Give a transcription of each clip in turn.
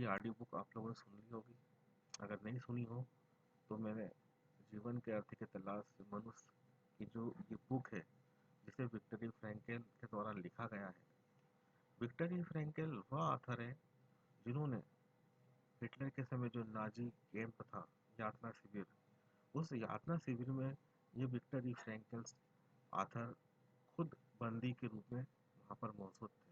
की audio book आप लोगों ने सुन ली होगी। अगर नहीं सुनी हो तो मैंने जीवन के अर्थ की तलाश से मनुष्य की जो ये बुक है, जिसे विक्टर फ्रैंकल के द्वारा लिखा गया है। विक्टर फ्रैंकल वह ऑथर है जिन्होंने हिटलर के समय जो नाजी कैंप था, यातना शिविर, उस यातना शिविर में ये विक्टर फ्रैंकल ऑथर खुद बंदी के रूप में वहाँ पर मौजूद थे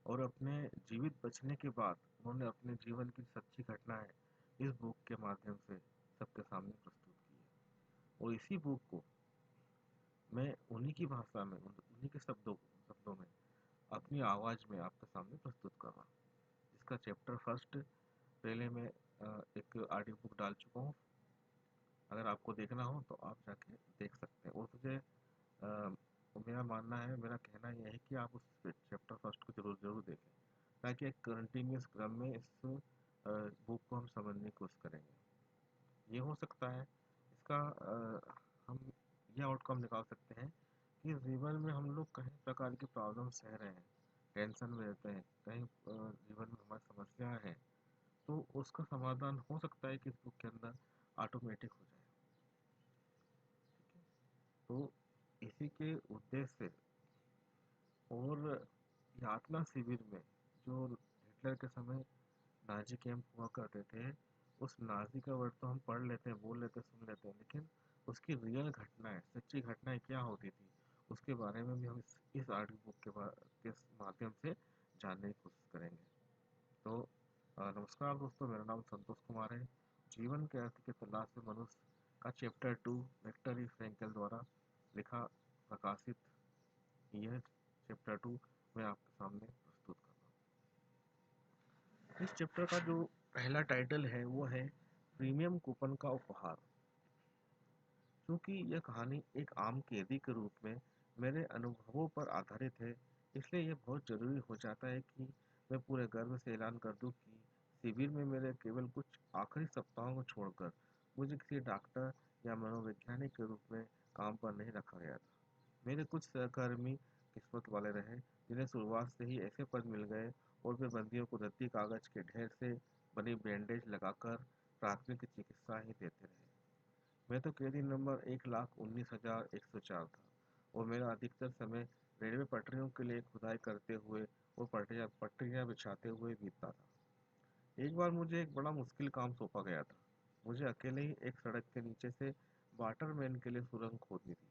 और अपने जीवित बचने के बाद उन्होंने अपने जीवन की सच्ची घटनाएं इस बुक के माध्यम से सबके सामने प्रस्तुत की है। और इसी बुक को मैं उन्हीं की भाषा में, उन्हीं के शब्दों में अपनी आवाज़ में आपके सामने प्रस्तुत कर रहा हूँ। जिसका चैप्टर फर्स्ट पहले मैं एक ऑडियो बुक डाल चुका हूँ। अगर आपको देखना हो तो आप जाके देख सकते हैं। और मुझे मेरा मानना है, मेरा कहना यह है कि आप उस चैप्टर फर्स्ट को जरूर देखें, ताकि एक कंटिन्यूस क्रम में इस बुक को हम समझने की कोशिश करेंगे। ये हो सकता है इसका हम यह आउटकम निकाल सकते हैं कि जीवन में हम लोग कई प्रकार की प्रॉब्लम सह रहे हैं, टेंशन में रहते हैं, कहीं जीवन में हमारी समस्याएं हैं, तो उसका समाधान हो सकता है कि इस बुक के अंदर ऑटोमेटिक हो जाए। तो इसी के उद्देश्य से और यातना शिविर में जो हिटलर के समय नाजी कैंप हुआ करते थे, उस नाजी का वर्ड तो हम पढ़ लेते हैं, बोल लेते हैं, सुन लेते हैं, लेकिन उसकी रियल घटनाएं, सच्ची घटनाएं क्या होती थी, उसके बारे में भी हम इस ऑडियो बुक के माध्यम से जानने की कोशिश करेंगे। तो नमस्कार दोस्तों, मेरा नाम संतोष कुमार है। जीवन के अर्थ की तलाश में मनुष्य का चैप्टर 2 विक्टर फ्रैंकल द्वारा लिखा, प्रकाशित यह चैप्टर 2 मैं आपके सामने प्रस्तुत कर रहा हूँ। इस चैप्टर का जो पहला टाइटल है वो है प्रीमियम कूपन का उपहार। क्योंकि यह कहानी एक आम कैदी के रूप में मेरे अनुभवों पर आधारित है, इसलिए यह बहुत ज़रूरी हो जाता है कि मैं पूरे गर्व से ऐलान कर दूं कि शिविर में मेरे केवल कुछ आखिरी सप्ताहों को छोड़कर मुझे किसी डॉक्टर या मनोवैज्ञानिक के रूप में काम पर नहीं रखा गया था। मेरे कुछ सहकर्मी किस्मत वाले रहे, जिन्हें शुरुआत से ही ऐसे पद मिल गए और वे बंदियों को रद्दी कागज के ढेर से बनी बैंडेज लगाकर प्राथमिक चिकित्सा ही देते रहे। मैं तो कैदी नंबर 1,19,104 था और मेरा अधिकतर समय रेलवे पटरियों के लिए खुदाई करते हुए और पटरियां बिछाते हुए बीतता था। एक बार मुझे एक बड़ा मुश्किल काम सौंपा गया था। मुझे अकेले ही एक सड़क के नीचे से वाटरमैन के लिए सुरंग खोदनी थी।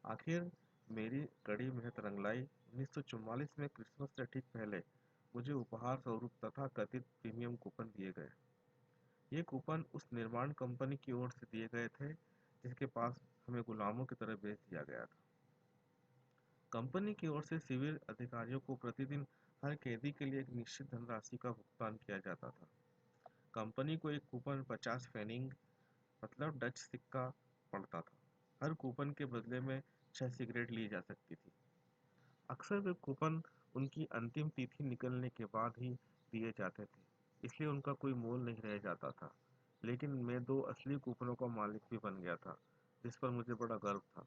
आखिर मेरी कड़ी मेहनत रंग लाई। 1944 में क्रिसमस से ठीक पहले मुझे उपहार स्वरूप तथा कथित प्रीमियम कूपन दिए गए। ये कूपन उस निर्माण कंपनी की ओर से दिए गए थे जिसके पास हमें गुलामों की तरह बेच दिया गया था। कंपनी की ओर से सिविल अधिकारियों को प्रतिदिन हर कैदी के लिए एक निश्चित धनराशि का भुगतान किया जाता था। कंपनी को एक कूपन 50 फेनिंग मतलब डच सिक्का पड़ता था। हर कूपन के बदले में 6 सिगरेट ली जा सकती थी। अक्सर वे कूपन उनकी अंतिम तिथि निकलने के बाद ही दिए जाते थे, इसलिए उनका कोई मोल नहीं रह जाता था। लेकिन मैं 2 असली कूपनों का मालिक भी बन गया था, जिस पर मुझे बड़ा गर्व था।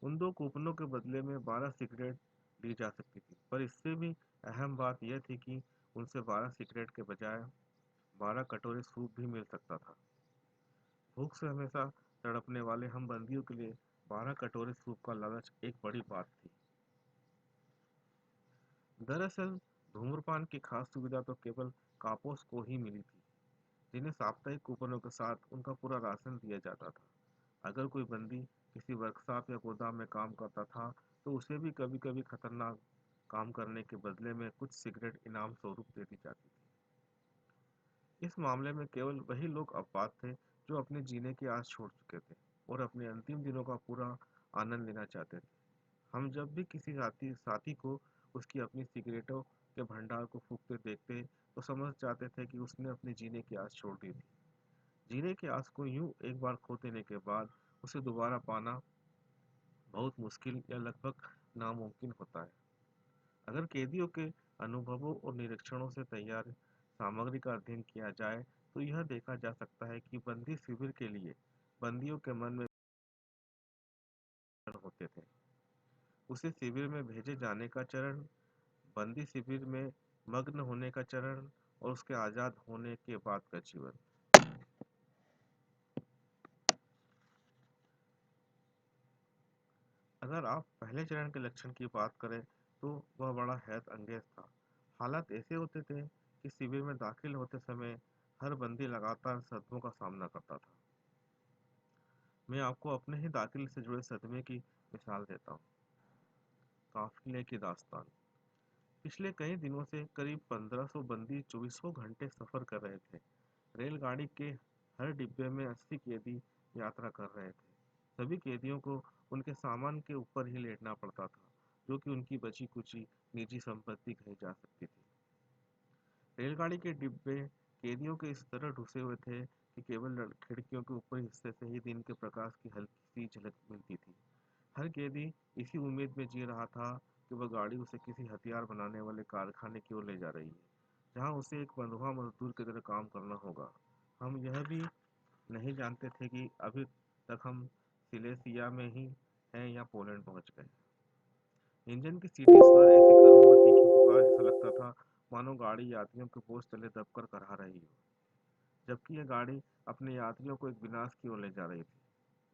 उन 2 कूपनों के बदले में 12 सिगरेट ली जा सकती थी, पर इससे भी अहम बात यह थी कि उनसे 12 सिगरेट के बजाय 12 कटोरे सूप भी मिल सकता था। भूख से हमेशा तड़पने वाले हम बंदियों के लिए 12 कटोरे सूप का लालच एक बड़ी बात थी। दरअसल धूम्रपान की खास सुविधा तो केवल कापोस को ही मिली थी, जिन्हें साप्ताहिक कूपनों के साथ उनका पूरा राशन दिया जाता था। अगर कोई बंदी किसी वर्कशॉप या गोदाम में काम करता था, तो उसे भी कभी-कभी खतरनाक काम करने के बदले में कुछ सिगरेट इनाम स्वरूप दे दी जाती थी। इस मामले में केवल वही लोग अपवाद थे जो अपने जीने की आस छोड़ चुके थे और अपने अंतिम दिनों का पूरा आनंद लेना चाहते थे। हम जब भी किसी साथी को उसकी अपनी सिगरेटों के भंडार को फूकते देखते तो समझ जाते थे कि उसने अपने जीने की आस छोड़ दी थी। जीने की आस को यूं एक बार खो देने के बाद उसे दोबारा पाना बहुत मुश्किल या लगभग नामुमकिन होता है। अगर कैदियों के अनुभवों और निरीक्षणों से तैयार सामग्री का अध्ययन किया जाए तो यह देखा जा सकता है कि बंदी शिविर के लिए बंदियों के मन में होते थे। उसे शिविर में भेजे जाने का चरण, बंदी शिविर में मग्न होने का चरण और उसके आज़ाद होने के बाद का जीवन। अगर आप पहले चरण के लक्षण की बात करें तो वह बड़ा हैरत अंगेज था। हालात ऐसे होते थे कि शिविर में दाखिल होते समय हर बंदी लगातार सदमों का सामना करता था। मैं आपको अपने ही दाखिल से जुड़े सदमे की मिसाल देता हूँ। काफिले की दास्तान। पिछले कई दिनों से करीब 1500 बंदी चौबीसों घंटे सफर कर रहे थे। रेलगाड़ी के हर डिब्बे में 80 कैदी यात्रा कर रहे थे। सभी कैदियों को उनके सामान के ऊपर ही लेटना पड़ता था, जो कि उनकी बची कुची निजी संपत्ति कही जा सकती थी। रेलगाड़ी के डिब्बे कैदियों के इस तरह ढुसे हुए थे कि केवल खिड़कियों के ऊपरी हिस्से से ही दिन के प्रकाश की हल्की सी झलक मिलती थी। हर कैदी इसी उम्मीद में जी रहा था कि वह गाड़ी उसे किसी हथियार बनाने वाले कारखाने की ओर ले जा रही है, जहां उसे एक बंधुआ मजदूर की तरह काम करना होगा। हम यह भी नहीं जानते थे कि अभी तक हम सिलेसिया में ही हैं या पोलैंड पहुंच गए। इंजन की सीटी स्वर ऐसी करुण व तीखी पुकार जैसा लगता था मानो गाड़ी यात्रियों के बोझ तले दबकर करहा रही हो, जबकि यह गाड़ी अपने यात्रियों को एक विनाश की ओर ले जा रही थी।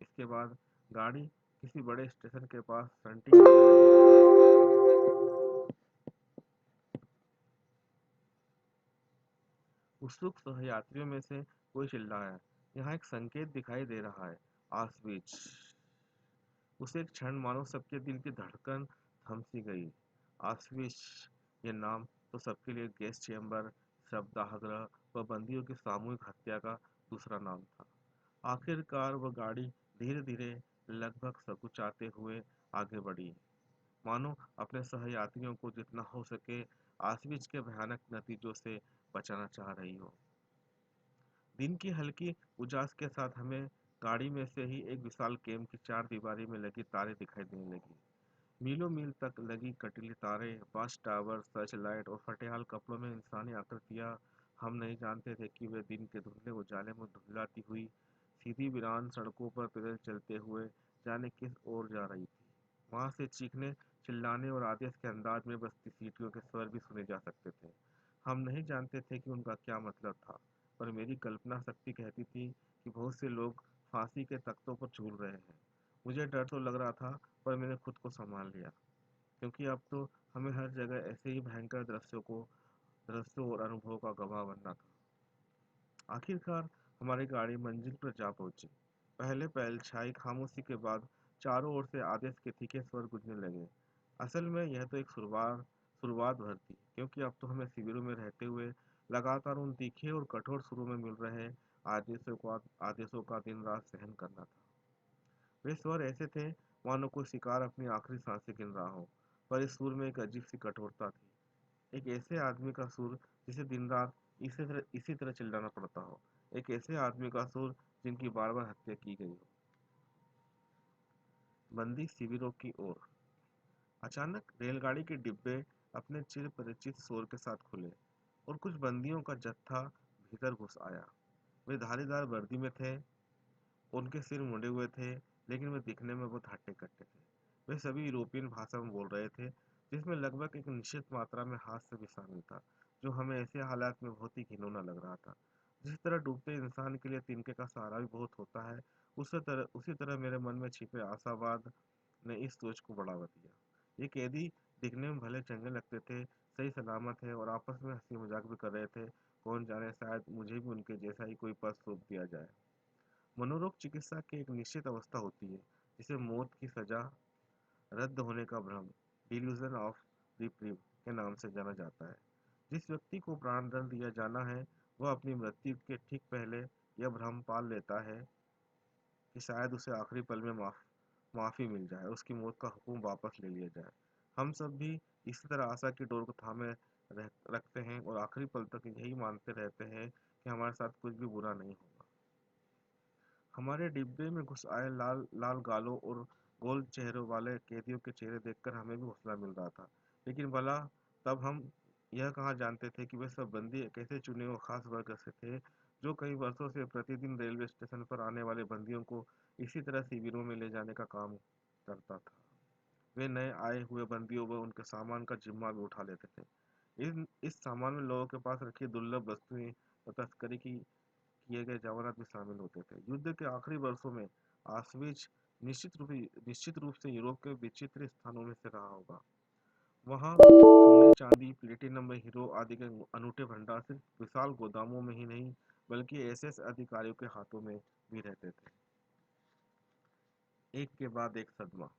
इसके बाद गाड़ी किसी बड़े स्टेशन के पास सन्टी करने लगी। उत्सुक सहयात्रियों में से कोई चिल्लाया, यहाँ एक संकेत दिखाई दे रहा है, आसविच। उसे एक क्षण मानो सबके दिल की धड़कन थम सी गई। आसविच, यह नाम तो सबके लिए गैस चेम्बर, शवदाह व बंदियों की सामूहिक हत्या का दूसरा नाम था। आखिरकार वह गाड़ी धीरे धीरे लगभग सकुचाते हुए आगे बढ़ी, मानो अपने सहयात्रियों को जितना हो सके आसविच के भयानक नतीजों से बचाना चाह रही हो। दिन की हल्की उजास के साथ हमें गाड़ी में से ही एक विशाल केम की चार दीवारी में लगी तारें दिखाई देने लगी। मीलों मील तक लगी कटीली तारें, वाच टावर, सर्च लाइट और फटेहाल कपड़ों में इंसानी आकृतियां। हम नहीं जानते थे कि वे दिन के धुंधले उजाले में धुंधलाती हुई सीधी वीरान सड़कों पर पैदल चलते हुए जाने किस ओर जा रही थी। वहां से चीखने, चिल्लाने और आदेश के अंदाज में बजती सीटियों के स्वर भी सुने जा सकते थे। हम नहीं जानते थे कि उनका क्या मतलब था, पर मेरी कल्पना शक्ति कहती थी कि बहुत से लोग फांसी के तख्तों पर झूल रहे हैं। मुझे डर तो लग रहा था, पर मैंने खुद को संभाल लिया, क्योंकि अब तो हमें हर जगह ऐसे ही भयंकर दृश्यों और अनुभवों का गवाह बनना था। आखिरकार हमारी गाड़ी मंजिल पर जा पहुंची। पहले पहल छाई खामोशी के बाद चारों ओर से आदेश के तीखे स्वर गूंजने लगे। असल में यह तो एक शुरुआत भर थी, क्योंकि अब तो हमें शिविरों में रहते हुए लगातार उन तीखे और कठोर सुरों में मिल रहे आदेशों का दिन रात सहन करना था। वे स्वर ऐसे थे मानो कोई शिकार अपनी आखिरी सांसें गिन रहा हो, पर इस सुर में एक अजीब सी कठोरता थी। एक ऐसे आदमी का सुर जिसे दिन रात इसी तरह चिल्लाना पड़ता हो। एक ऐसे आदमी का सुर जिनकी बार बार हत्या की गई हो। बंदी शिविरों की ओर। अचानक रेलगाड़ी के डिब्बे अपने चिर परिचित शोर के साथ खुले और कुछ बंदियों का जत्था भीतर घुस आया। वे धारीदार वर्दी में थे, उनके सिर मुड़े हुए थे, लेकिन वे दिखने में बहुत हट्टे-कट्टे थे। वे सभी यूरोपियन भाषा में बोल रहे थे, जिसमें लगभग एक निश्चित मात्रा में हास्य भी शामिल था, जो हमें ऐसे हालात में बहुत ही घिनौना लग रहा था। जिस तरह डूबते इंसान के लिए तिनके का सहारा भी बहुत होता है, उसी तरह मेरे मन में छिपे आशावाद ने इस सोच को बढ़ावा दिया। ये कैदी दिखने में भले चंगे लगते थे, सही सलामत है और आपस में हंसी मजाक भी कर रहे थे। कौन जाने, शायद मुझे भी उनके जैसा ही कोई पद सौंप दिया जाए। मनोरोग चिकित्सा की एक निश्चित अवस्था होती है, जिसे मौत की सजा, रद्द होने का भ्रम, डिल्यूजन ऑफ रिप्रीव के नाम से जाना जाता है। जिस व्यक्ति को प्राणदंड दिया जाना है, वह अपनी मृत्यु के ठीक पहले यह भ्रम पाल लेता है कि शायद उसे आखिरी पल में माफी मिल जाए, उसकी मौत का हुक्म वापस ले लिया जाए। हम सब भी इसी तरह आशा की डोर को थामे रखते हैं और आखिरी पल तक यही मानते रहते हैं कि हमारे साथ कुछ भी बुरा नहीं होगा। हमारे डिब्बे में घुस आए लाल लाल गालों और गोल चेहरों वाले कैदियों के चेहरे देखकर हमें भी हौसला मिल रहा था। लेकिन भला तब हम यह कहाँ जानते थे कि वे सब बंदी एक ऐसे चुने हुए खास वर्ग से थे, जो कई वर्षों से प्रतिदिन रेलवे स्टेशन पर आने वाले बंदियों को इसी तरह शिविरों में ले जाने का काम करता था। वे नए आए हुए बंदियों व उनके सामान का जिम्मा भी उठा लेते थे। इस सामान्य लोगों के पास रखी दुर्लभ वस्तुएं और तस्करी की किए गए जवाहरात भी शामिल होते थे। युद्ध के आखिरी वर्षों में ऑस्विच निश्चित रूप से यूरोप के विचित्र स्थानों में से रहा होगा। वहाँ सोने चांदी प्लेटिनम व हीरो आदि के अनूठे भंडार सिर्फ विशाल गोदामों में ही नहीं बल्कि एसएस अधिकारियों के हाथों में भी रहते थे। एक के बाद एक सदमा।